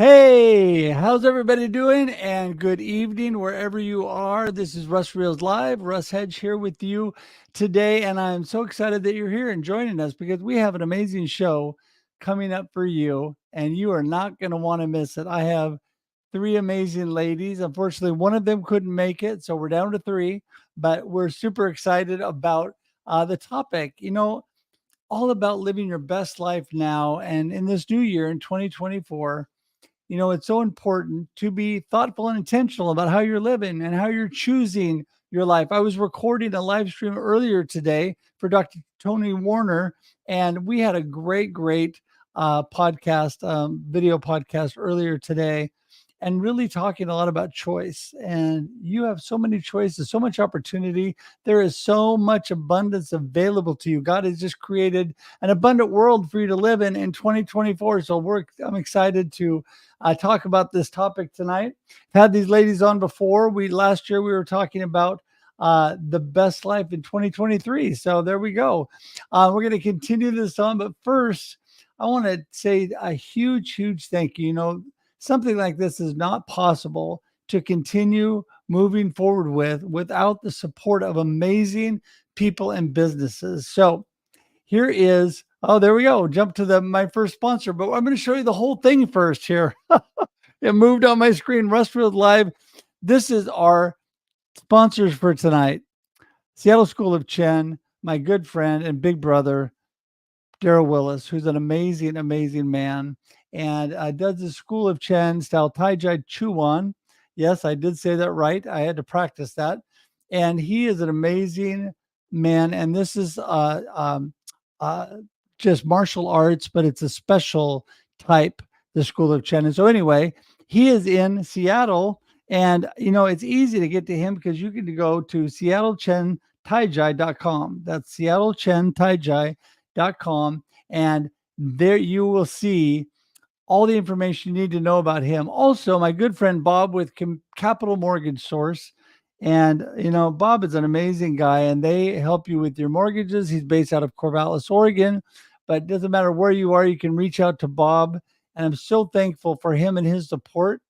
Hey, how's everybody doing? And good evening, wherever you are. This is Russ Reels Live. Russ Hedge here with you today. And I'm so excited that you're here and joining us because we have an amazing show coming up for you, and you are not going to want to miss it. I have three amazing ladies. Unfortunately, one of them couldn't make it, so we're down to three, but we're super excited about the topic. All about living your best life now and in this new year in 2024. It's so important to be thoughtful and intentional about how you're living and how you're choosing your life. I was recording a live stream earlier today for Dr. Tony Warner, and we had a great podcast, video podcast earlier today, and really talking a lot about choice. And you have so many choices, so much opportunity. There is so much abundance available to you. God has just created an abundant world for you to live in 2024. So I'm excited to talk about this topic tonight. I've had these ladies on before. Last year we were talking about the best life in 2023. So there we go. We're going to continue this on, but first I want to say a huge thank you. Something like this is not possible to continue moving forward without the support of amazing people and businesses. So here is, oh, there we go. Jump to my first sponsor, but I'm going to show you the whole thing first here. It moved on my screen. Rustfield Live. This is our sponsors for tonight. Seattle School of Chen, my good friend and big brother, Daryl Willis, who's an amazing man, and does the School of Chen style Taijai Chuan. Yes, I did say that right. I had to practice that. And he is an amazing man. And this is uh, just martial arts, but it's a special type, the School of Chen. And so anyway, he is in Seattle, and it's easy to get to him because you can go to seattlechenTaijai.com. That's seattlechenTaijai.com, and there you will see all the information you need to know about him. Also, my good friend Bob with Capital Mortgage Source. And, Bob is an amazing guy, and they help you with your mortgages. He's based out of Corvallis, Oregon, but it doesn't matter where you are, you can reach out to Bob. And I'm so thankful for him and his support.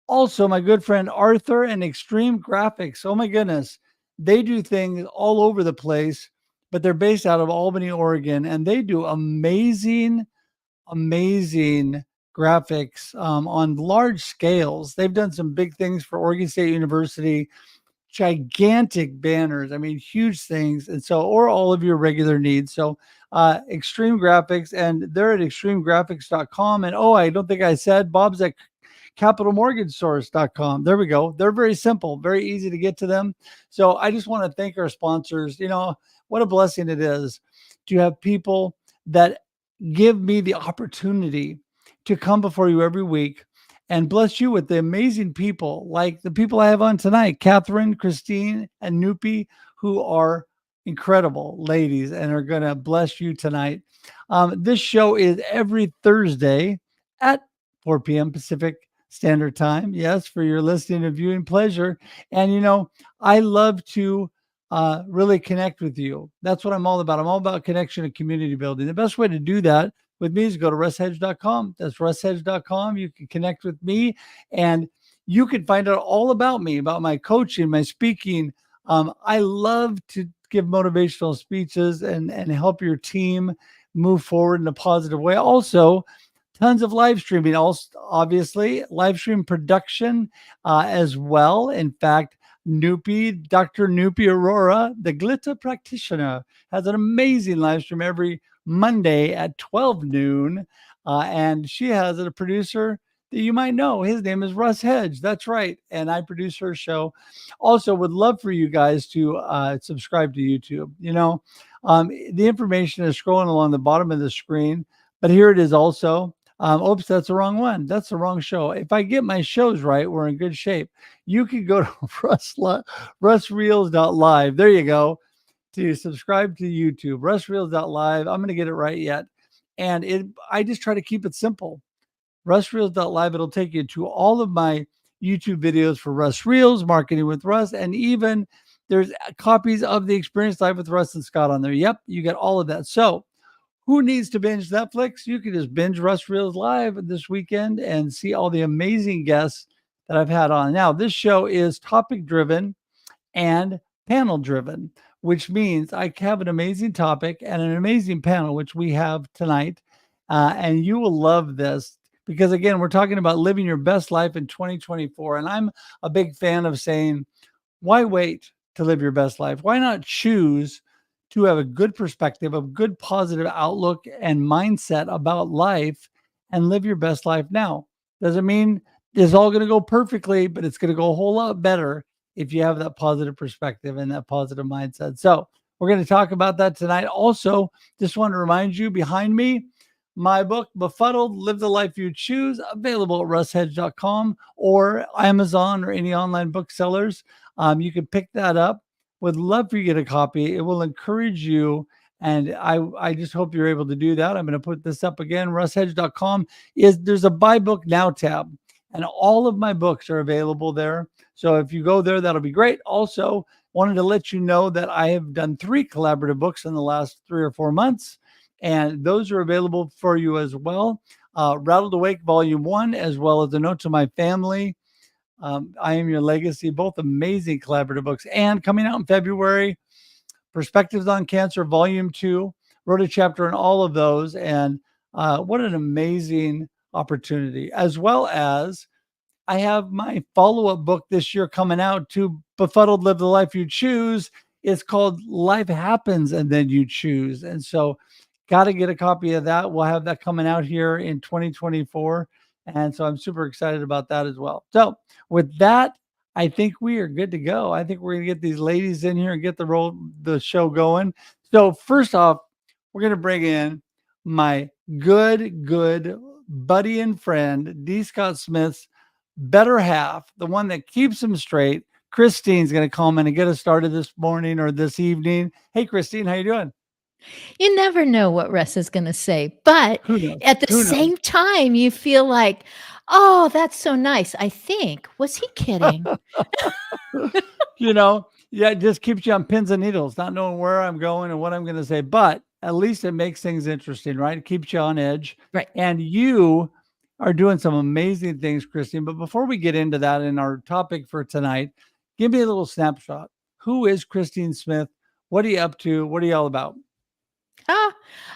Also, my good friend Arthur and Extreme Graphics. Oh my goodness. They do things all over the place, but they're based out of Albany, Oregon, and they do amazing graphics on large scales. They've done some big things for Oregon State University, gigantic banners. I mean, huge things. And so, or all of your regular needs. So, Extreme Graphics, and they're at extremegraphics.com. And I don't think I said Bob's at capitalmortgagesource.com. There we go. They're very simple, very easy to get to them. So I just want to thank our sponsors. What a blessing it is to have people that give me the opportunity to come before you every week and bless you with the amazing people like the people I have on tonight, Kathryn, Christine, and Nupi, who are incredible ladies and are going to bless you tonight. This show is every Thursday at 4 p.m. Pacific Standard Time. Yes, for your listening and viewing pleasure. And, I love to really connect with you. That's what I'm all about. I'm all about connection and community building. The best way to do that with me is go to russhedge.com. That's russhedge.com. You can connect with me, and you can find out all about me, about my coaching, my speaking. I love to give motivational speeches and help your team move forward in a positive way. Also, tons of live streaming, also obviously live stream production as well. In fact, Dr. Nupi Arora, the glitter practitioner, has an amazing live stream every Monday at 12 noon. And she has a producer that you might know. His name is Russ Hedge. That's right. And I produce her show. Also, would love for you guys to subscribe to YouTube. The information is scrolling along the bottom of the screen, but here it is also. Oops, that's the wrong one. That's the wrong show. If I get my shows right, we're in good shape. You can go to russreels.live. There you go. To subscribe to YouTube, russreels.live. I'm going to get it right yet. And I just try to keep it simple. russreels.live. It'll take you to all of my YouTube videos for Russ Reels, Marketing with Russ, and even there's copies of the Experience Live with Russ and Scott on there. Yep, you get all of that. So Who needs to binge Netflix? You can just binge Russ Reels Live this weekend and see all the amazing guests that I've had on. Now, this show is topic driven and panel driven, which means I have an amazing topic and an amazing panel, which we have tonight. And you will love this because, again, we're talking about living your best life in 2024. And I'm a big fan of saying, why wait to live your best life? Why not choose to have a good perspective, a good positive outlook and mindset about life and live your best life now? Doesn't mean it's all going to go perfectly, but it's going to go a whole lot better if you have that positive perspective and that positive mindset. So, we're going to talk about that tonight. Also, just want to remind you behind me, my book, Befuddled, Live the Life You Choose, available at russhedge.com or Amazon or any online booksellers. You can pick that up. Would love for you to get a copy. It will encourage you. And I just hope you're able to do that. I'm going to put this up again. russhedge.com there's a buy book now tab, and all of my books are available there. So if you go there, that'll be great. Also, wanted to let you know that I have done 3 collaborative books in the last 3 or 4 months, and those are available for you as well. Rattled Awake Volume 1, as well as A Note to My Family, I Am Your Legacy, both amazing collaborative books. And coming out in February, Perspectives on Cancer, Volume 2, wrote a chapter on all of those. And what an amazing opportunity, as well as I have my follow-up book this year coming out to Befuddled, Live the Life You Choose. It's called Life Happens and Then You Choose. And so got to get a copy of that. We'll have that coming out here in 2024. And so I'm super excited about that as well. So with that, I think we are good to go. I think we're going to get these ladies in here and get the show going. So first off, we're going to bring in my good buddy and friend, D. Scott Smith's better half, the one that keeps him straight. Christine's going to come in and get us started this morning or this evening. Hey, Christine, how you doing? You never know what Russ is going to say, but Who knows? at the Who knows? same time, you feel like, oh, that's so nice. I think, was he kidding? Yeah, it just keeps you on pins and needles, not knowing where I'm going and what I'm going to say. But at least it makes things interesting, right? It keeps you on edge. Right. And you are doing some amazing things, Christine. But before we get into that in our topic for tonight, give me a little snapshot. Who is Christine Smith? What are you up to? What are you all about?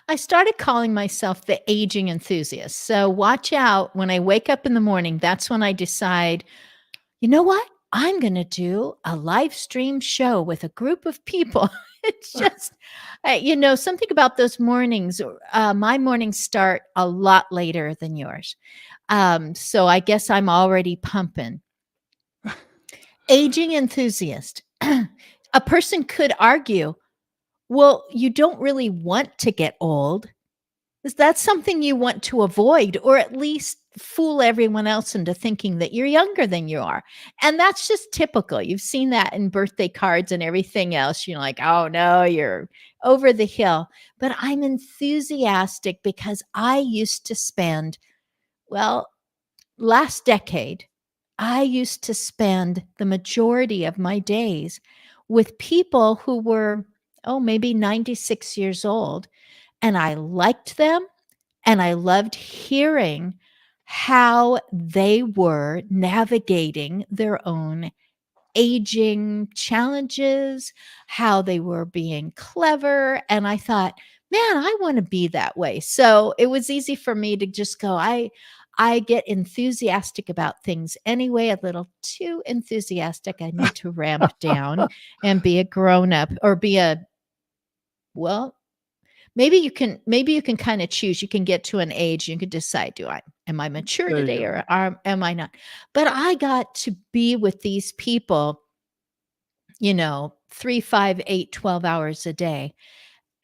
I started calling myself the aging enthusiast. So watch out when I wake up in the morning. That's when I decide, you know what? I'm going to do a live stream show with a group of people. It's just, something about those mornings. My mornings start a lot later than yours. So I guess I'm already pumping. Aging enthusiast. A person could argue, well, you don't really want to get old. Is that something you want to avoid, or at least fool everyone else into thinking that you're younger than you are? And that's just typical. You've seen that in birthday cards and everything else. You're like, oh no, you're over the hill. But I'm enthusiastic because I used to spend, well, last decade, I used to spend the majority of my days with people who were, maybe 96 years old. And I liked them and I loved hearing how they were navigating their own aging challenges, how they were being clever. And I thought, man, I want to be that way. So it was easy for me to just go, I get enthusiastic about things anyway, a little too enthusiastic. I need to ramp down and be a grown up or well, maybe you can kind of choose. You can get to an age, you can decide, am I mature There you today go. or am I not? But I got to be with these people, 3, 5, 8, 12 hours a day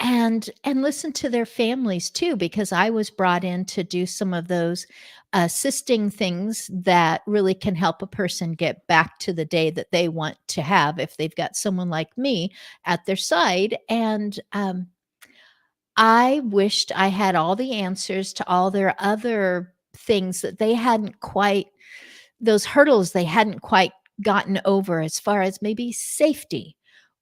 and listen to their families too, because I was brought in to do some of those assisting things that really can help a person get back to the day that they want to have if they've got someone like me at their side. And I wished I had all the answers to all their other things that they hadn't quite, those hurdles they hadn't quite gotten over, as far as maybe safety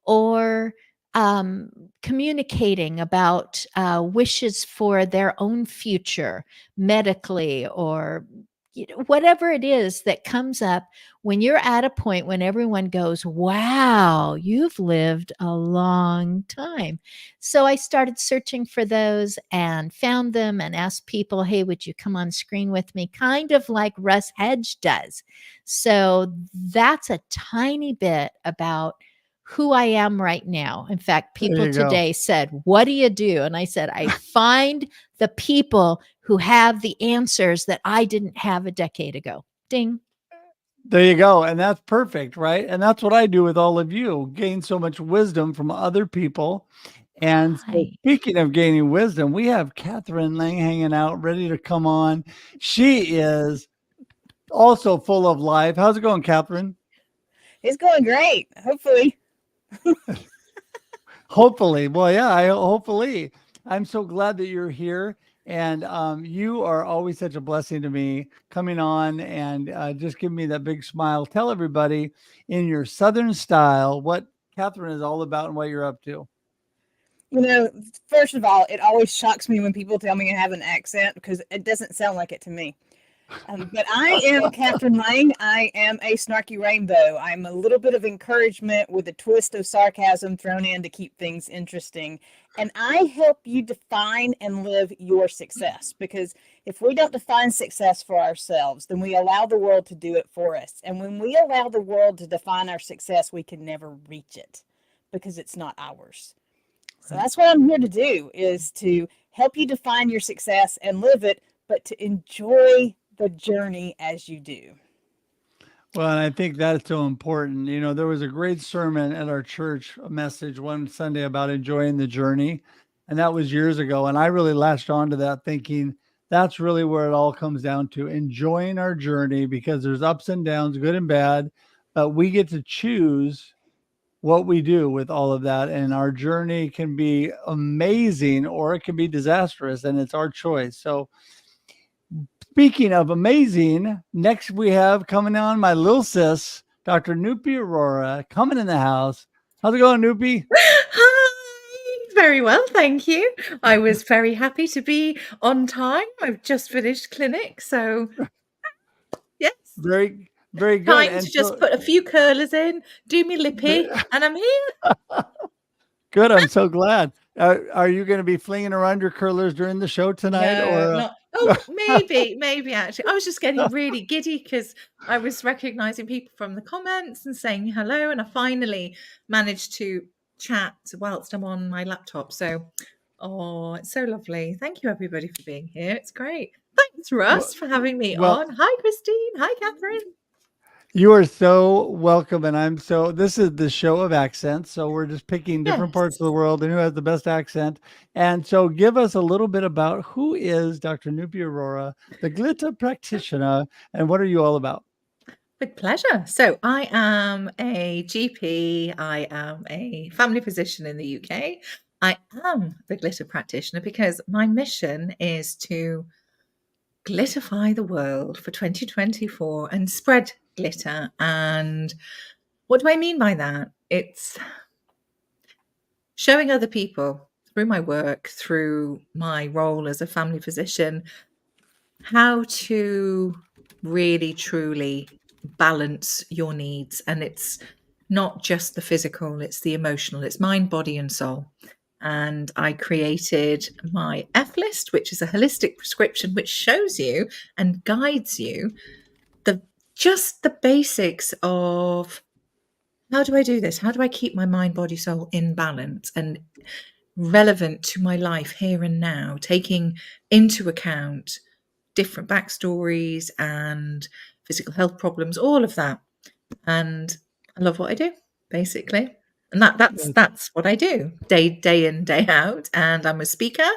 or communicating about wishes for their own future, medically, or whatever it is that comes up when you're at a point when everyone goes, wow, you've lived a long time. So I started searching for those and found them and asked people, hey, would you come on screen with me? Kind of like Russ Hedge does. So that's a tiny bit about who I am right now. In fact, There people you go. today said, what do you do? And I said, I find the people who have the answers that I didn't have a decade ago. Ding. There you go. And that's perfect, right? And that's what I do with all of you, gain so much wisdom from other people. And so Right. speaking of gaining wisdom, we have Kathryn Lang hanging out, ready to come on. She is also full of life. How's it going, Kathryn? It's going great. Hopefully. Hopefully. Well, yeah, hopefully. I'm so glad that you're here. And you are always such a blessing to me coming on and just giving me that big smile. Tell everybody in your Southern style what Kathryn is all about and what you're up to. You know, first of all, it always shocks me when people tell me I have an accent because it doesn't sound like it to me. But I am Kathryn Lang. I am a snarky rainbow. I'm a little bit of encouragement with a twist of sarcasm thrown in to keep things interesting. And I help you define and live your success, because if we don't define success for ourselves, then we allow the world to do it for us. And when we allow the world to define our success, we can never reach it because it's not ours. So that's what I'm here to do, is to help you define your success and live it, but to enjoy the journey as you do. Well, and I think that's so important. You know, there was a great sermon at our church, a message one Sunday about enjoying the journey. And that was years ago. And I really latched onto that thinking that's really where it all comes down to, enjoying our journey, because there's ups and downs, good and bad, but we get to choose what we do with all of that. And our journey can be amazing or it can be disastrous, and it's our choice. So, speaking of amazing, next we have coming on my little sis, Dr. Nupi Arora, coming in the house. How's it going, Nupi? Hi, very well, thank you. I was very happy to be on time. I've just finished clinic, so yes, Very, very good. time to And just put a few curlers in, do me lippy, and I'm here. good. I'm so glad. Are you going to be flinging around your curlers during the show tonight, No, or? not. Oh, maybe actually. I was just getting really giddy because I was recognizing people from the comments and saying hello, and I finally managed to chat whilst I'm on my laptop. So, oh, it's so lovely. Thank you, everybody, for being here. It's great. Thanks, Russ, for having me Well, on. Hi, Christine. Hi, Kathryn. you are so welcome. And this is the show of accents. So we're just picking different parts of the world and who has the best accent. And so give us a little bit about who is Dr. Nupi Arora, the glitter practitioner, and what are you all about? With pleasure. So I am a GP. I am a family physician in the UK. I am the glitter practitioner because my mission is to glitterify the world for 2024 and spread glitter. And what do I mean by that? It's showing other people through my work, through my role as a family physician, how to really truly balance your needs. And it's not just the physical, it's the emotional, it's mind, body, and soul. And I created my F list, which is a holistic prescription which shows you and guides you just the basics of how do I do this? How do I keep my mind, body, soul in balance and relevant to my life here and now, taking into account different backstories and physical health problems, all of that. And I love what I do, basically. And that's what I do day in, day out. And I'm a speaker.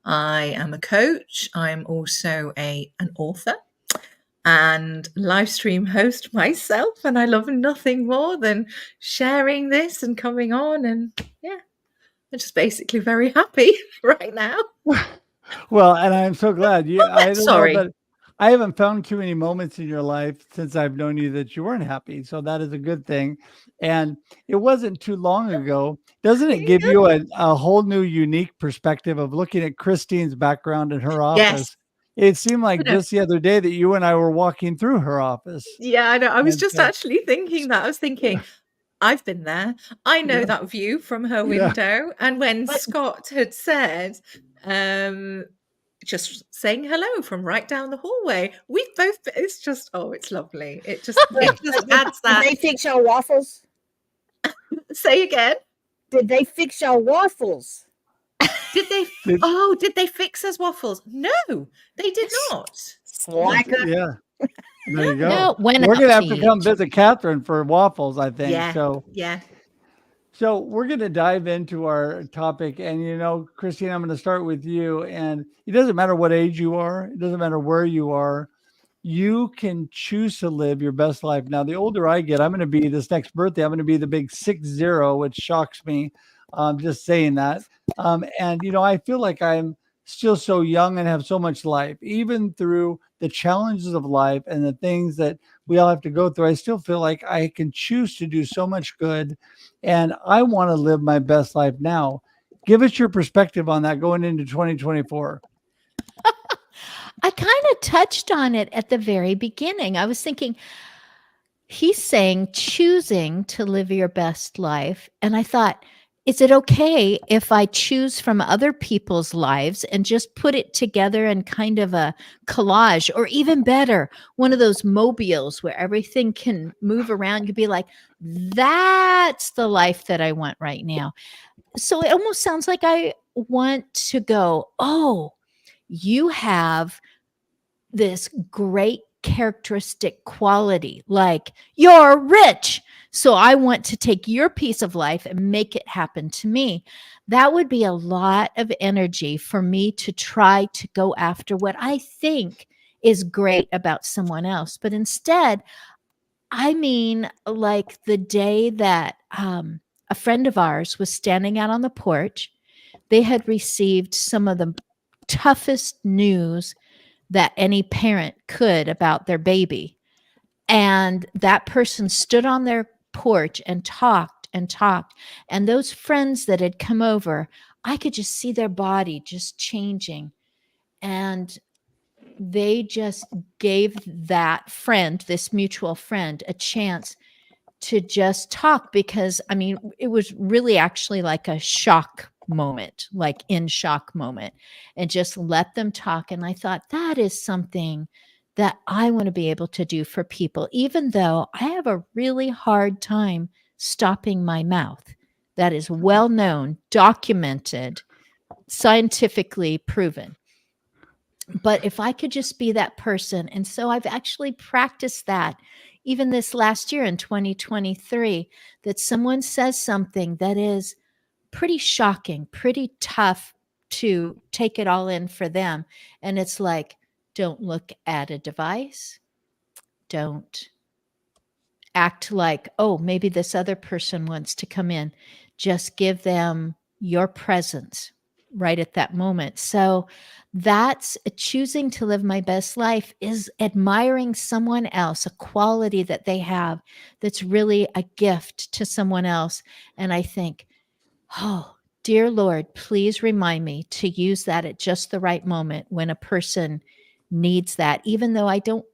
I am a coach. I'm also an author and live stream host myself. And I love nothing more than sharing this and coming on. And yeah, I'm just basically very happy right now. Well, and I'm so glad. I don't Sorry. know, but I haven't found too many moments in your life since I've known you that you weren't happy. So that is a good thing. And it wasn't too long ago. Doesn't it give you a whole new unique perspective of looking at Christine's background in her Yes. office? It seemed I like know. just the other day that you and I were walking through her office. Yeah, I know. I was And just so, actually thinking that. I was thinking, I've been there. I know yeah, that view from her yeah. window. And when But Scott had said, just saying hello from right down the hallway, we both, it's just, oh, it's lovely. It just adds did that. they fix y'all waffles? Say again. Did they fix y'all waffles? Did they? Did- Oh, did they fix us waffles? No, they did not. Slacker. Yeah. There you go. No, went We're out gonna to have to come eat. visit Kathryn for waffles, I think. Yeah, So yeah. So we're going to dive into our topic. And, Christine, I'm going to start with you. And it doesn't matter what age you are, it doesn't matter where you are. You can choose to live your best life. Now, the older I get, I'm going to be this next birthday, I'm going to be the big 60, which shocks me. Just saying that. And, I feel like I'm still so young and have so much life, even through the challenges of life and the things that we all have to go through. I still feel like I can choose to do so much good, and I want to live my best life now. Give us your perspective on that going into 2024. I kind of touched on it at the very beginning. I was thinking, he's saying choosing to live your best life. And I thought, is it okay if I choose from other people's lives and just put it together in kind of a collage, or even better, one of those mobiles where everything can move around? You'd be like, that's the life that I want right now. So it almost sounds like I want to go, oh, you have this great characteristic quality, like you're rich. So I want to take your piece of life and make it happen to me. That would be a lot of energy for me to try to go after what I think is great about someone else. But instead, I mean, like the day that a friend of ours was standing out on the porch, they had received some of the toughest news that any parent could about their baby. And that person stood on their porch and talked and talked. And those friends that had come over, I could just see their body just changing. And they just gave that friend, this mutual friend, a chance to just talk, because I mean, it was really actually like a shock moment, like in shock moment, and just let them talk. And I thought, that is something that I want to be able to do for people, even though I have a really hard time stopping my mouth. That is well known, documented, scientifically proven. But if I could just be that person. And so I've actually practiced that even this last year in 2023, that someone says something that is pretty shocking, pretty tough to take it all in for them. And it's like, don't look at a device. Don't act like, oh, maybe this other person wants to come in. Just give them your presence right at that moment. So that's choosing to live my best life, is admiring someone else, a quality that they have that's really a gift to someone else. And I think, oh, dear Lord, please remind me to use that at just the right moment when a person needs that, even though I don't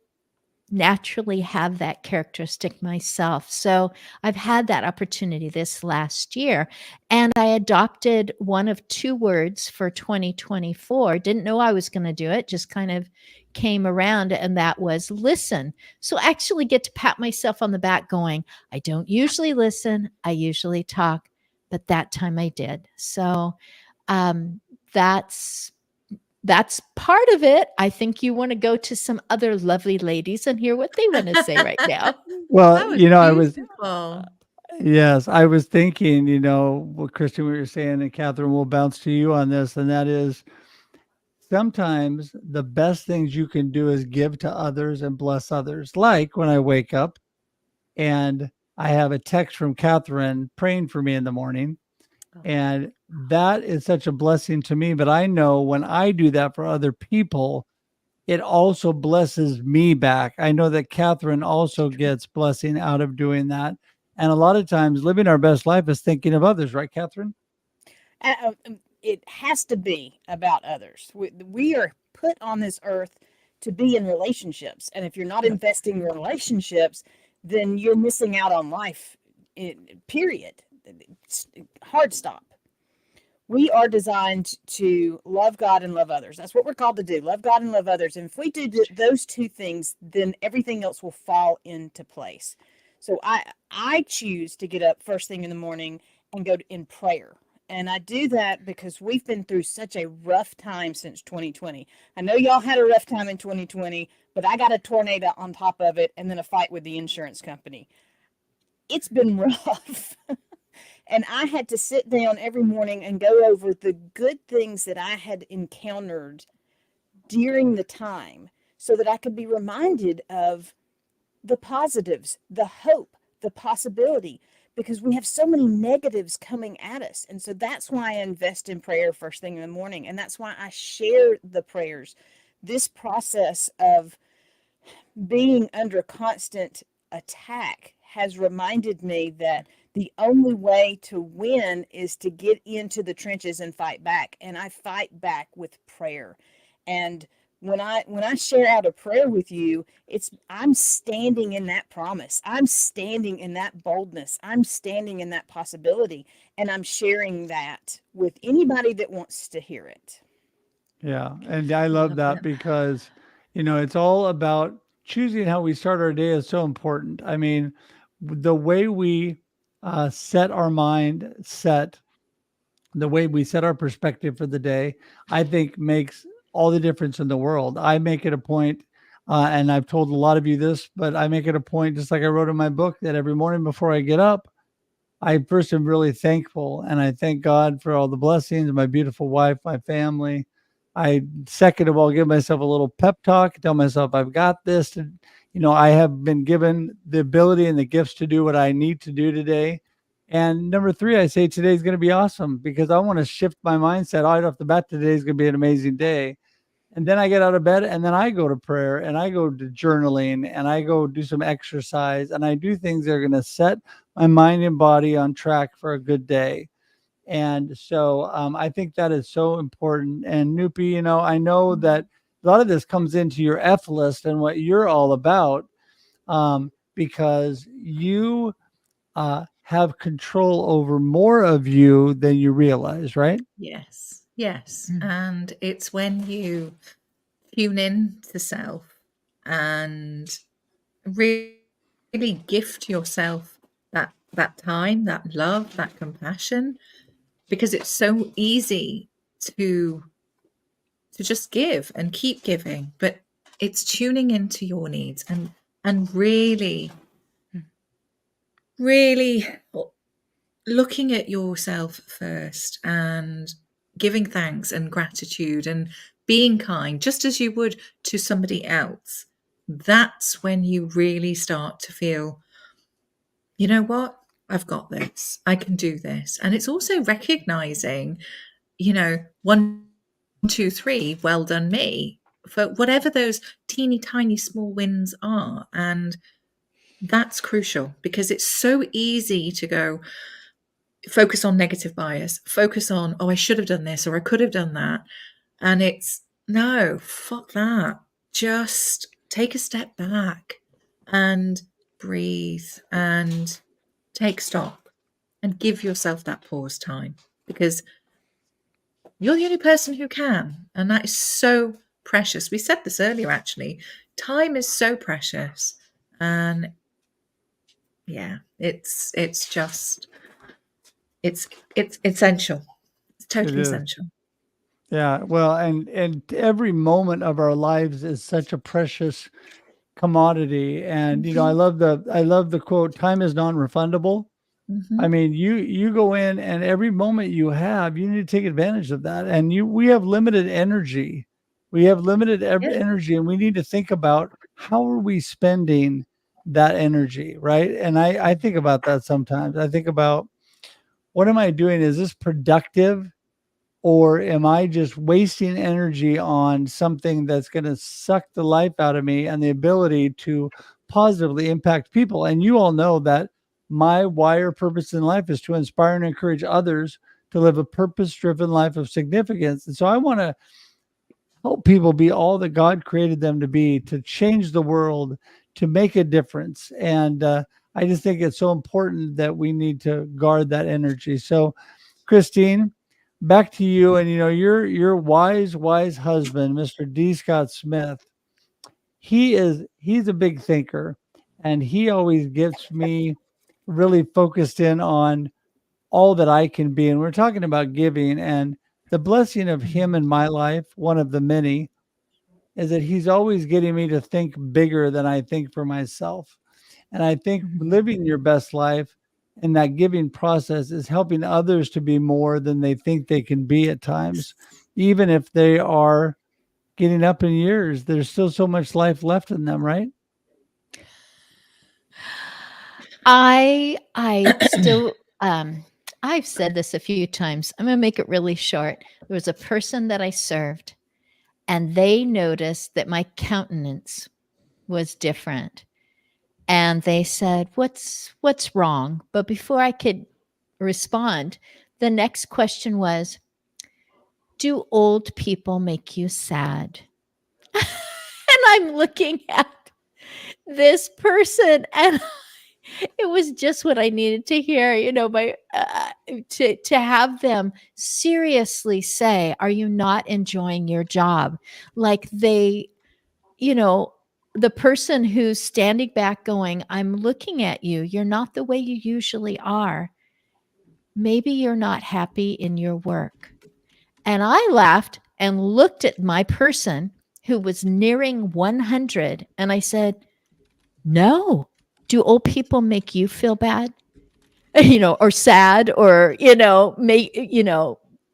naturally have that characteristic myself. So I've had that opportunity this last year, and I adopted one of two words for 2024. Didn't know I was going to do it, just kind of came around, and that was listen. So I actually get to pat myself on the back going, I don't usually listen, I usually talk, but that time I did. So that's part of it. I think you want to go to some other lovely ladies and hear what they want to say right now. Well, That was I was, beautiful. yes, I was thinking, what Christian, what you're saying, and Kathryn, will bounce to you on this, and that is, sometimes the best things you can do is give to others and bless others. Like when I wake up and I have a text from Kathryn praying for me in the morning. And that is such a blessing to me. But I know when I do that for other people, it also blesses me back. I know that Kathryn also gets blessing out of doing that. And a lot of times living our best life is thinking of others, right, Kathryn? It has to be about others. We are put on this earth to be in relationships. And if you're not investing in relationships, then you're missing out on life, period. It's hard stop. We are designed to love God and love others. That's what we're called to do. Love God and love others. And if we do those two things, then everything else will fall into place. So I choose to get up first thing in the morning and go in prayer. And I do that because we've been through such a rough time since 2020. I know y'all had a rough time in 2020, but I got a tornado on top of it and then a fight with the insurance company. It's been rough. And I had to sit down every morning and go over the good things that I had encountered during the time so that I could be reminded of the positives, the hope, the possibility, because we have so many negatives coming at us. And so that's why I invest in prayer first thing in the morning. And that's why I share the prayers. This process of being under constant attack has reminded me that the only way to win is to get into the trenches and fight back. And I fight back with prayer. And when I share out a prayer with you, I'm standing in that promise. I'm standing in that boldness. I'm standing in that possibility. And I'm sharing that with anybody that wants to hear it. Yeah. And I love that because, it's all about choosing how we start our day is so important. I mean, the way we set our mind set, the way we set our perspective for the day, I think makes all the difference in the world. I make it a point, and I've told a lot of you this, but I make it a point, just like I wrote in my book, that every morning before I get up, I first am really thankful, and I thank God for all the blessings, my beautiful wife, my family. I second of all give myself a little pep talk, tell myself I've got this. I have been given the ability and the gifts to do what I need to do today. And number three, I say today's going to be awesome because I want to shift my mindset right off the bat. Today's going to be an amazing day. And then I get out of bed and then I go to prayer and I go to journaling and I go do some exercise and I do things that are going to set my mind and body on track for a good day. And so I think that is so important. And Nupi, I know that a lot of this comes into your F list and what you're all about because you have control over more of you than you realize, right? Yes. And it's when you tune in to self and really gift yourself that time, that love, that compassion, because it's so easy to just give and keep giving, but it's tuning into your needs and really looking at yourself first and giving thanks and gratitude and being kind just as you would to somebody else. That's when you really start to feel, you know what, I've got this, I can do this. And it's also recognizing, 1, 2, 3, well done me, for whatever those teeny tiny small wins are. And that's crucial because it's so easy to go focus on negative bias, focus on, oh, I should have done this or I could have done that. And it's no, fuck that. Just take a step back and breathe and take stock and give yourself that pause time because you're the only person who can. And that is so precious. We said this earlier, actually. Time is so precious. And yeah, it's just, it's essential. It's totally essential. Yeah. Well, and every moment of our lives is such a precious commodity. And, I love the quote, time is non-refundable. I mean, you go in and every moment you have, you need to take advantage of that. And we have limited energy. We have limited energy and we need to think about how are we spending that energy, right? And I think about that sometimes. I think about what am I doing? Is this productive? Or am I just wasting energy on something that's going to suck the life out of me and the ability to positively impact people? And you all know that my wire purpose in life is to inspire and encourage others to live a purpose driven life of significance. And so I want to help people be all that God created them to be, to change the world, to make a difference. And I just think it's so important that we need to guard that energy. So, Christine, back to you. And your wise husband, Mr. D. Scott Smith. He's a big thinker, and he always gets me really focused in on all that I can be. And we're talking about giving, and the blessing of him in my life, one of the many, is that he's always getting me to think bigger than I think for myself. And I think living your best life and that giving process is helping others to be more than they think they can be at times. Even if they are getting up in years, there's still so much life left in them, right? I still I've said this a few times. I'm going to make it really short. There was a person that I served, and they noticed that my countenance was different. And they said, what's wrong? But before I could respond, the next question was, do old people make you sad? And I'm looking at this person, and it was just what I needed to hear, to have them seriously say, are you not enjoying your job? Like the person who's standing back going, I'm looking at you. You're not the way you usually are. Maybe you're not happy in your work. And I laughed and looked at my person who was nearing 100. And I said, no. Do old people make you feel bad? Or sad, or,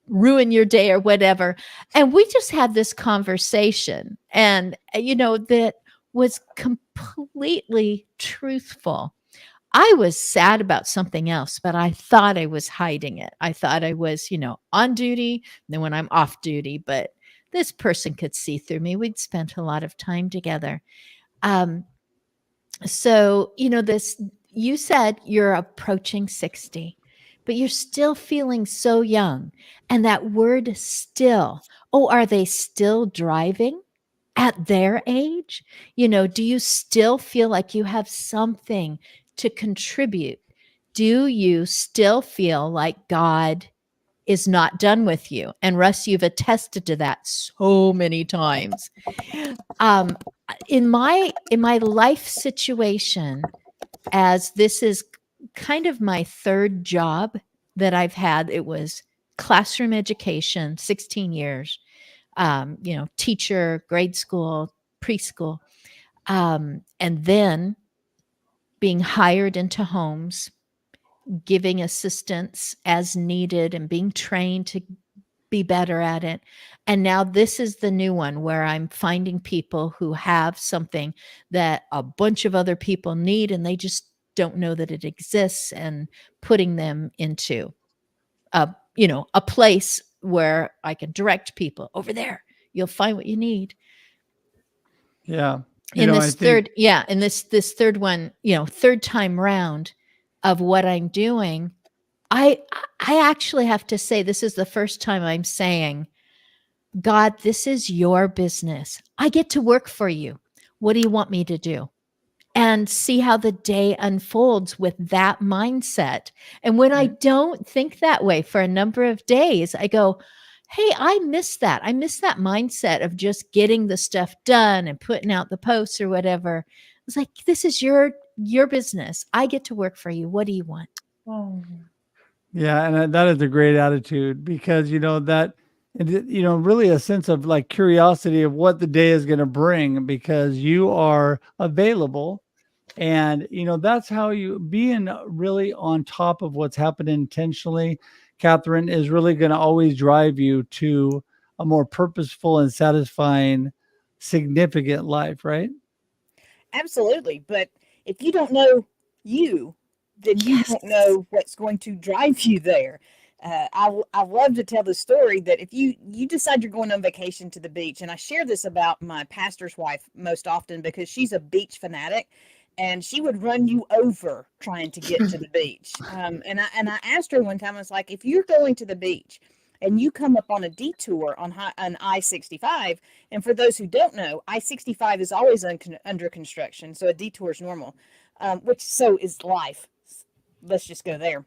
ruin your day or whatever. And we just had this conversation, and, that was completely truthful. I was sad about something else, but I thought I was hiding it. I thought I was, on duty, and then when I'm off duty, but this person could see through me. We'd spent a lot of time together. So, you said you're approaching 60, but you're still feeling so young. And that word still, are they still driving at their age? Do you still feel like you have something to contribute? Do you still feel like God is not done with you? And Russ, you've attested to that so many times. In my life situation, as this is kind of my third job that I've had, it was classroom education, 16 years, teacher, grade school, preschool, and then being hired into homes, giving assistance as needed and being trained to be better at it. And now this is the new one where I'm finding people who have something that a bunch of other people need, and they just don't know that it exists, and putting them into a place where I can direct people over there. You'll find what you need. Yeah. In this third one, third time round of what I'm doing, I actually have to say, this is the first time I'm saying, God, this is your business. I get to work for you. What do you want me to do? And see how the day unfolds with that mindset. And when I don't think that way for a number of days, I go, hey, I miss that. I miss that mindset of just getting the stuff done and putting out the posts or whatever. It's like, this is your business. I get to work for you. What do you want? Oh. Yeah, and that is a great attitude, because that really a sense of like curiosity of what the day is going to bring, because you are available, and that's how you being really on top of what's happening intentionally, Kathryn, is really going to always drive you to a more purposeful and satisfying, significant life, right? Absolutely. But if you don't know you, then you Yes. don't know what's going to drive you there. I love to tell the story that if you decide you're going on vacation to the beach, and I share this about my pastor's wife most often because she's a beach fanatic, and she would run you over trying to get to the beach. And I asked her one time, I was like, if you're going to the beach and you come up on a detour on I-65, and for those who don't know, I-65 is always under construction, so a detour is normal, which so is life. Let's just go there.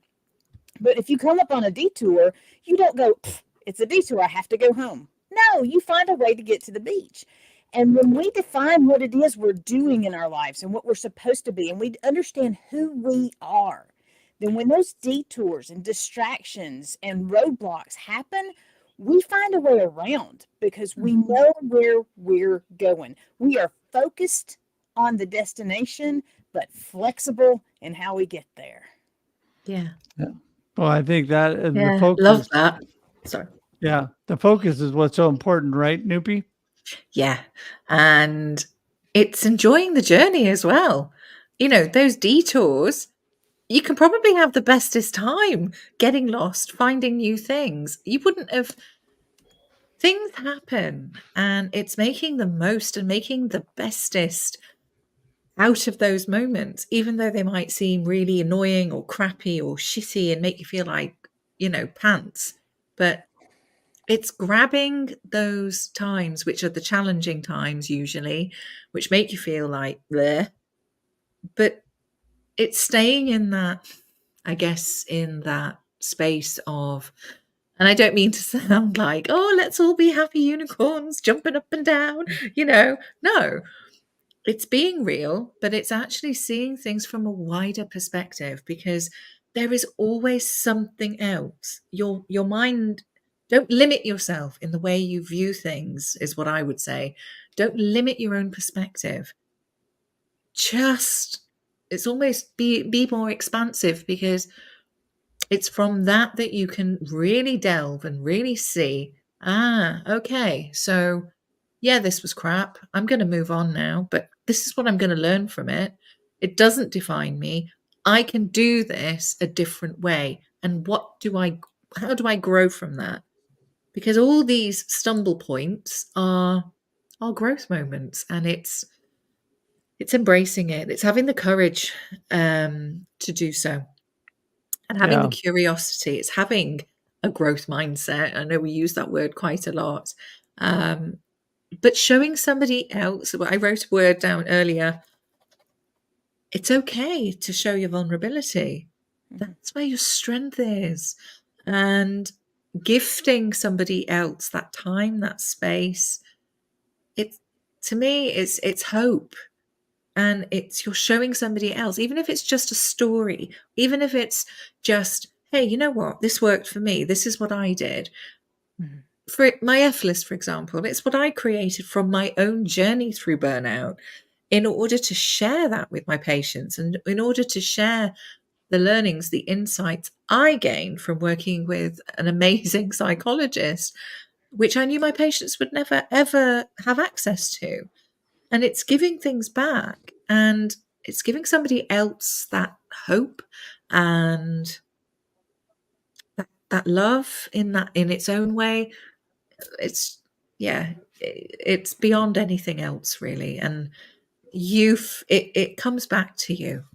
But if you come up on a detour, you don't go, it's a detour, I have to go home. No, you find a way to get to the beach. And when we define what it is we're doing in our lives and what we're supposed to be, and we understand who we are, then when those detours and distractions and roadblocks happen, we find a way around because we know where we're going. We are focused on the destination, but flexible in how we get there. Yeah. Well, I think that the focus, love that. Sorry. Yeah, the focus is what's so important, right, Nupi? Yeah. And it's enjoying the journey as well. Those detours, you can probably have the bestest time getting lost, finding new things. You wouldn't have. Things happen, and it's making the most and making the bestest out of those moments, even though they might seem really annoying or crappy or shitty and make you feel like, pants. But it's grabbing those times, which are the challenging times usually, which make you feel like bleh. But it's staying in that, I guess, in that space of, and I don't mean to sound like, oh, let's all be happy unicorns jumping up and down, no. It's being real, but it's actually seeing things from a wider perspective because there is always something else. Your mind, don't limit yourself in the way you view things, is what I would say. Don't limit your own perspective. It's almost be more expansive because it's from that you can really delve and really see, okay, so yeah, this was crap. I'm going to move on now, but this is what I'm going to learn from it. It doesn't define me. I can do this a different way. And how do I grow from that? Because all these stumble points are growth moments, and it's embracing it. It's having the courage to do so. And having the curiosity, it's having a growth mindset. I know we use that word quite a lot. But showing somebody else, I wrote a word down earlier, it's okay to show your vulnerability. That's where your strength is. And gifting somebody else that time, that space, to me, it's hope. And you're showing somebody else, even if it's just a story, even if it's just, hey, you know what? This worked for me. This is what I did. For my F list, for example, it's what I created from my own journey through burnout in order to share that with my patients and in order to share the learnings, the insights I gained from working with an amazing psychologist, which I knew my patients would never, ever have access to. And it's giving things back, and it's giving somebody else that hope and that love in its own way. It's beyond anything else, really. And it comes back to you.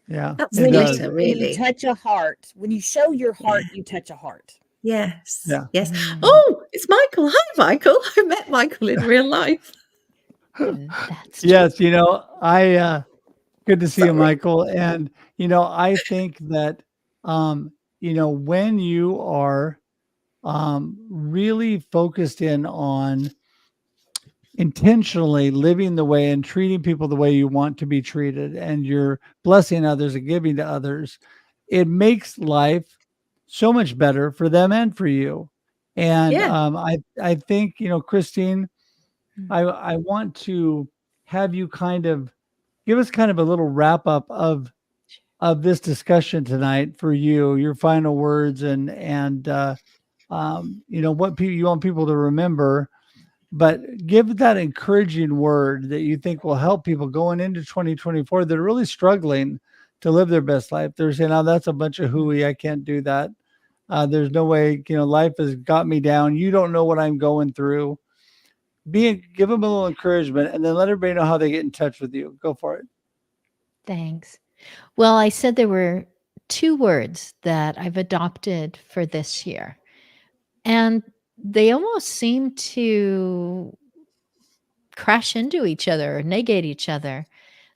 Yeah, that's it does. glitter, When you really. touch a heart, when you show your heart, you touch a heart. Yes. Yeah. Yes. Oh, it's Michael. Hi, Michael. I met Michael in real life. That's Yes, I good to see you, Michael. And I think that when you are really focused in on intentionally living the way and treating people the way you want to be treated, and you're blessing others and giving to others, it makes life so much better for them and for you. And I think, Christine, I want to have you kind of give us kind of a little wrap up of this discussion tonight for you, your final words, and what you want people to remember. But give that encouraging word that you think will help people going into 2024 that are really struggling to live their best life. They're saying, "Oh, that's a bunch of hooey. I can't do that." There's no way, life has got me down. You don't know what I'm going through. Give them a little encouragement, and then let everybody know how they get in touch with you. Go for it. Thanks. Well, I said there were 2 words that I've adopted for this year, and they almost seem to crash into each other or negate each other.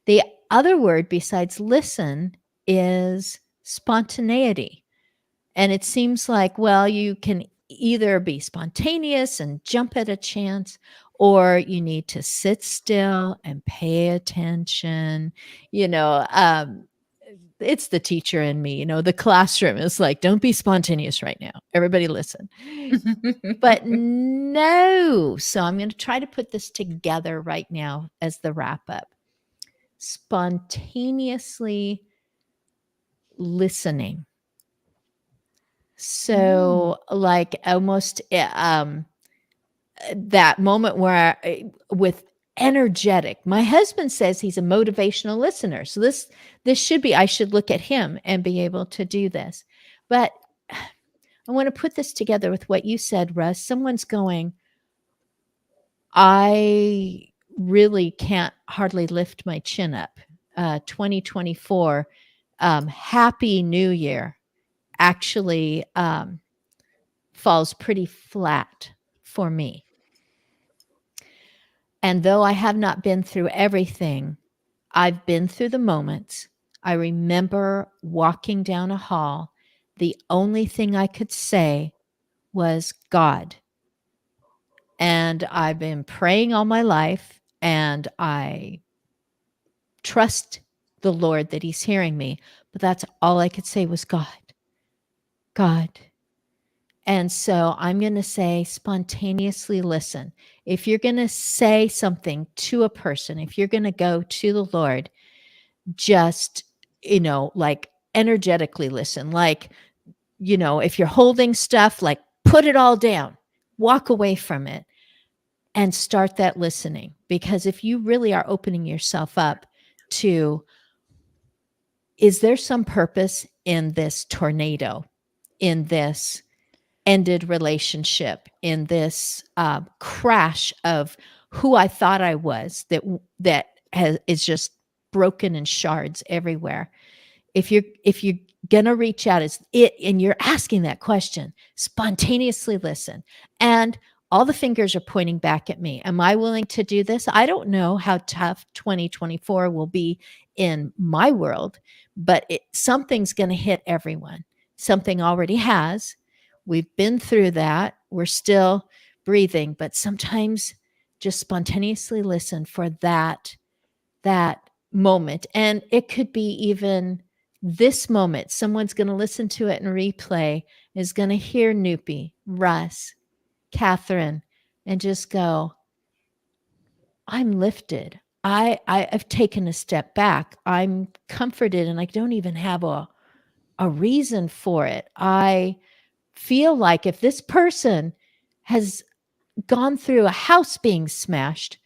The other word besides listen is spontaneity. And it seems like, well, you can either be spontaneous and jump at a chance, or you need to sit still and pay attention. It's the teacher in me, the classroom is like, don't be spontaneous right now. Everybody listen. But no. So I'm going to try to put this together right now as the wrap up. Spontaneously listening. So like almost that moment where with energetic, my husband says he's a motivational listener. So this should be, I should look at him and be able to do this. But I want to put this together with what you said, Russ. Someone's going, I really can't hardly lift my chin up. 2024, Happy New Year actually falls pretty flat for me. And though I have not been through everything, I've been through the moments. I remember walking down a hall. The only thing I could say was God. And I've been praying all my life, and I trust the Lord that he's hearing me. But that's all I could say was God. God. And so I'm going to say spontaneously listen. If you're going to say something to a person, if you're going to go to the Lord, just, like energetically listen. Like, if you're holding stuff, like put it all down, walk away from it and start that listening. Because if you really are opening yourself up to, is there some purpose in this tornado, in this ended relationship, in this crash of who I thought I was, that is just broken in shards everywhere. If you're gonna reach out, and you're asking that question, spontaneously listen. And all the fingers are pointing back at me. Am I willing to do this? I don't know how tough 2024 will be in my world, but something's going to hit everyone. Something already has. We've been through that. We're still breathing, but sometimes just spontaneously listen for that moment. And it could be even this moment. Someone's going to listen to it and replay, is going to hear Nupi, Russ, Kathryn, and just go, I'm lifted. I've taken a step back. I'm comforted, and I don't even have a reason for it. I feel like if this person has gone through a house being smashed,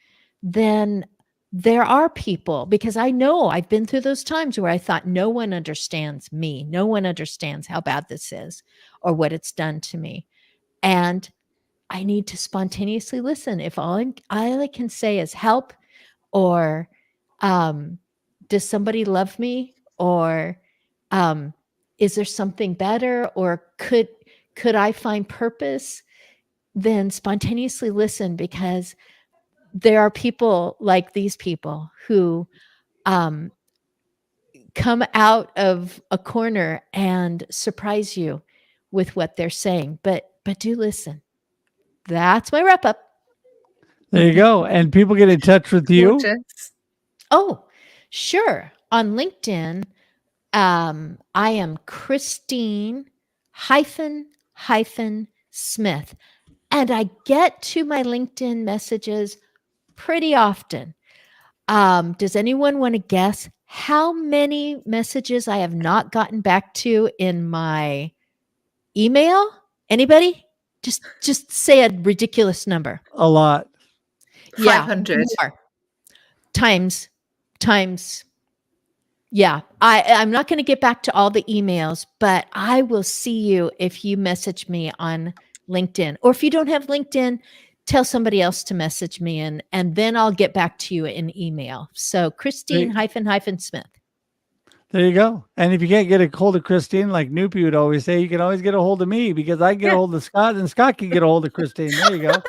then there are people, because I know I've been through those times where I thought no one understands me. No one understands how bad this is or what it's done to me. And I need to spontaneously listen. If all I can say is help, or does somebody love me, or is there something better, or could I find purpose, then spontaneously listen, because there are people like these people who come out of a corner and surprise you with what they're saying. But do listen. That's my wrap up. There you go. And people get in touch with you. Gorgeous. Oh, sure. On LinkedIn, I am Christine Smith. And I get to my LinkedIn messages pretty often. Does anyone want to guess how many messages I have not gotten back to in my email? Anybody? Just say a ridiculous number. A lot. 500. More. Times Yeah, I'm not going to get back to all the emails, but I will see you if you message me on LinkedIn. Or if you don't have LinkedIn, tell somebody else to message me and then I'll get back to you in email. So Christine Smith. There you go. And if you can't get a hold of Christine, like Nupi would always say, you can always get a hold of me because I can get a hold of Scott and Scott can get a hold of Christine. There you go.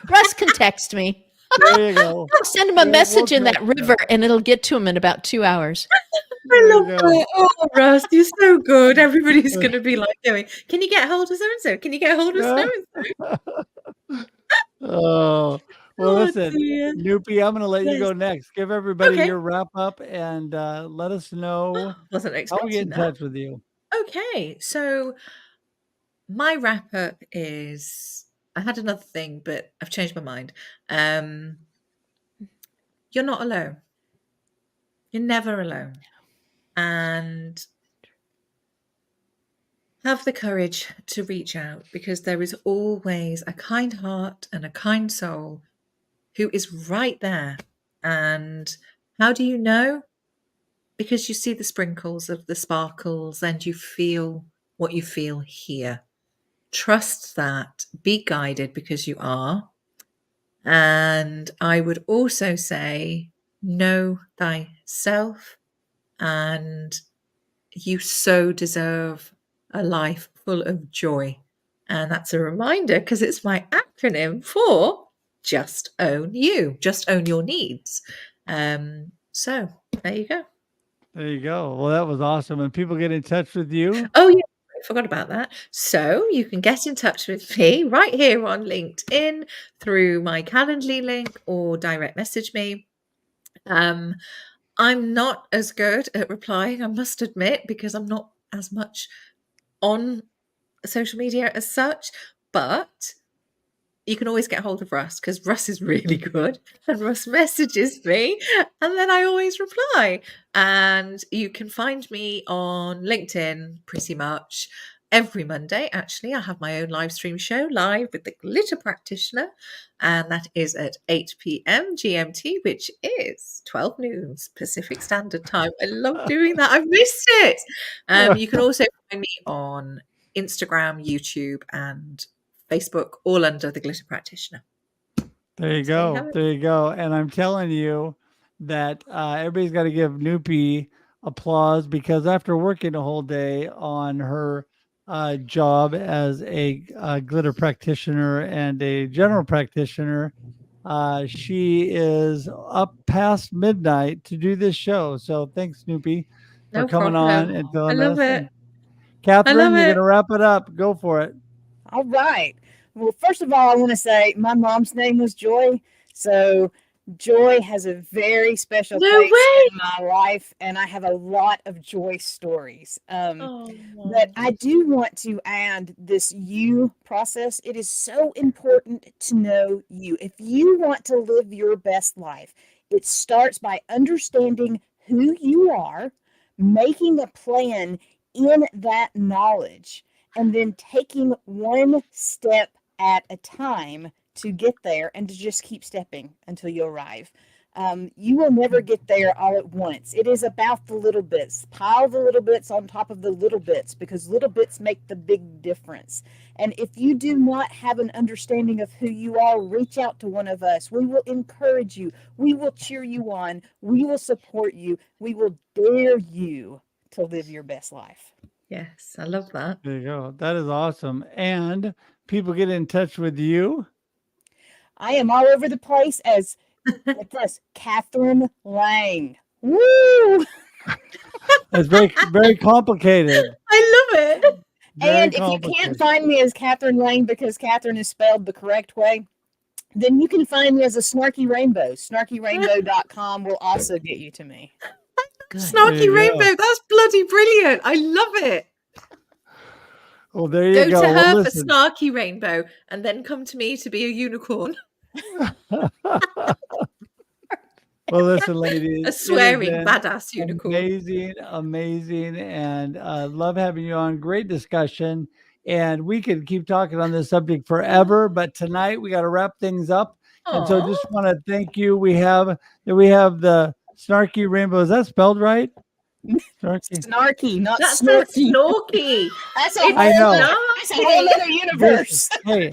Russ can text me. There you go. I'll send him a message in that river and it'll get to him in about 2 hours. I love that. Oh, Russ, you're so good. Everybody's going to be like going, can you get hold of so-and-so? Can you get hold of so-and-so? Oh, well, listen, dear. Nupi, I'm going to let you go next. Give everybody Okay. your wrap up and let us know Wasn't how we expecting get in that. touch with you. Okay, so my wrap up is I had another thing, but I've changed my mind. You're not alone. You're never alone. And have the courage to reach out because there is always a kind heart and a kind soul who is right there. And how do you know? Because you see the sprinkles of the sparkles and you feel what you feel here. Trust that. Be guided because you are. And I would also say, know thyself, and you so deserve a life full of joy. And that's a reminder because it's my acronym for Just Own You, just own your needs. So there you go. There you go. Well, that was awesome. And people get in touch with you. Oh, yeah. I forgot about that. So you can get in touch with me right here on LinkedIn through my Calendly link or direct message me. I'm not as good at replying, I must admit, because I'm not as much on social media as such, but you can always get hold of Russ because Russ is really good and Russ messages me and then I always reply. And you can find me on LinkedIn pretty much every Monday. Actually, I have my own live stream show live with the Glitter Practitioner, and that is at 8 p.m. GMT, which is 12 noon Pacific Standard Time. I love doing that. I've missed it. You can also find me on Instagram, YouTube, and Facebook, all under the Glitter Practitioner. There you go. There you go. And I'm telling you that everybody's got to give Nupi applause because after working a whole day on her job as a glitter practitioner and a general practitioner, she is up past midnight to do this show. So thanks, Nupi, for coming on and telling us. I love it. Kathryn, you're going to wrap it up. Go for it. All right. Well, first of all, I want to say my mom's name was Joy. So Joy has a very special place in my life, and I have a lot of Joy stories. But I do want to add this you process. It is so important to know you. If you want to live your best life, it starts by understanding who you are, making a plan in that knowledge, and then taking one step at a time to get there and to just keep stepping until you arrive. You will never get there all at once. It is about the little bits. Pile the little bits on top of the little bits because little bits make the big difference. And if you do not have an understanding of who you are, reach out to one of us. We will encourage you. We will cheer you on. We will support you. We will dare you to live your best life. Yes, I love that. There you go. That is awesome. And people get in touch with you. I am all over the place as Kathryn Lang. Woo! It's very, very complicated. I love it. And if you can't find me as Kathryn Lang because Kathryn is spelled the correct way, then you can find me as a Snarky Rainbow. SnarkyRainbow.com will also get you to me. Good. Snarky Rainbow. That's bloody brilliant. I love it. Well, there you go. Go to her for Snarky Rainbow and then come to me to be a unicorn. Well, listen, ladies. A swearing badass unicorn. Amazing. And love having you on. Great discussion. And we could keep talking on this subject forever, but tonight we got to wrap things up. Aww. And so just want to thank you. We have the Snarky Rainbow. Is that spelled right? Snarky. Snarky, not That's a snorky. snorky. That's a It's I know. That's a whole other universe. Hey,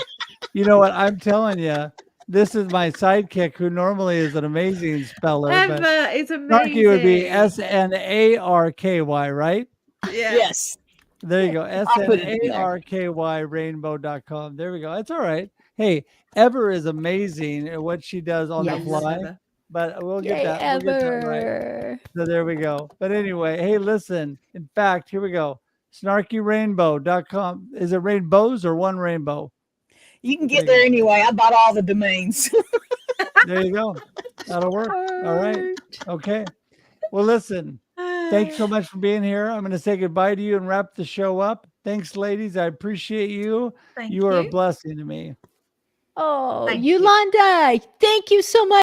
you know what? I'm telling you, this is my sidekick who normally is an amazing speller, but Emma is amazing. Snarky would be SNARKY, right? Yeah. Yes. There you go. I'll put it in there. SNARKY rainbow.com. There we go. It's all right. Hey, Ever is amazing at what she does on Yes. the fly, Ever. but we'll Yay, get that. We'll get that right. Ever. So there we go. But anyway, hey, listen. In fact, here we go. Snarkyrainbow.com. Is it rainbows or one rainbow? You can get there anyway. I bought all the domains. There you go. That'll work. All right. Okay. Well, listen. Thanks so much for being here. I'm going to say goodbye to you and wrap the show up. Thanks, ladies. I appreciate you. Thank You are a blessing to me. Oh, Thank you. Yolanda, thank you so much.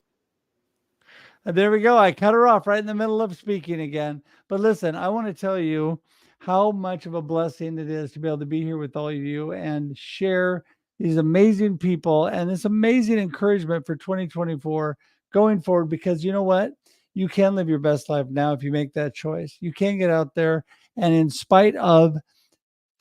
And there we go. I cut her off right in the middle of speaking again. But listen, I want to tell you how much of a blessing it is to be able to be here with all of you and share these amazing people and this amazing encouragement for 2024 going forward, because you know what? You can live your best life now if you make that choice. You can get out there, and in spite of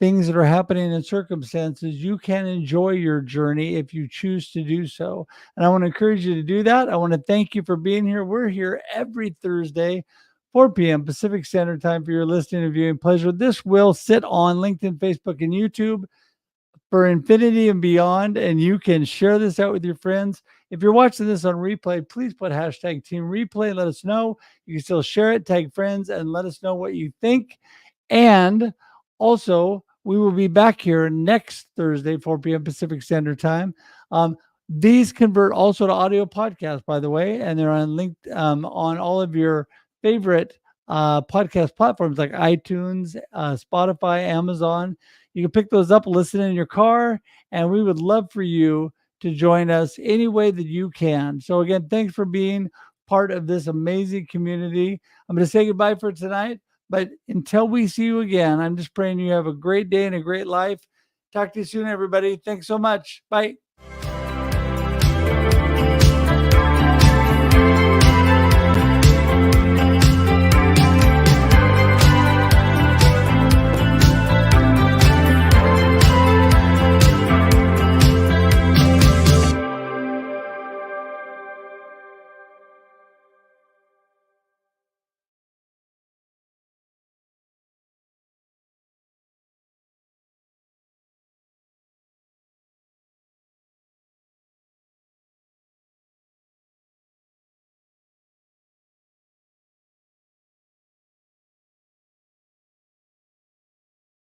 things that are happening in circumstances, you can enjoy your journey if you choose to do so. And I want to encourage you to do that. I want to thank you for being here. We're here every Thursday, 4 p.m. Pacific Standard Time for your listening and viewing pleasure. This will sit on LinkedIn, Facebook, and YouTube for infinity and beyond, and you can share this out with your friends. If you're watching this on replay, please put hashtag Team Replay. Let us know. You can still share it, tag friends, and let us know what you think. And also, we will be back here next Thursday, 4 p.m. Pacific Standard Time. These convert also to audio podcasts, by the way, and they're on linked on all of your favorite podcast platforms like iTunes, Spotify, Amazon. You can pick those up, listen in your car, and we would love for you to join us any way that you can. So again, thanks for being part of this amazing community. I'm going to say goodbye for tonight, but until we see you again, I'm just praying you have a great day and a great life. Talk to you soon, everybody. Thanks so much. Bye.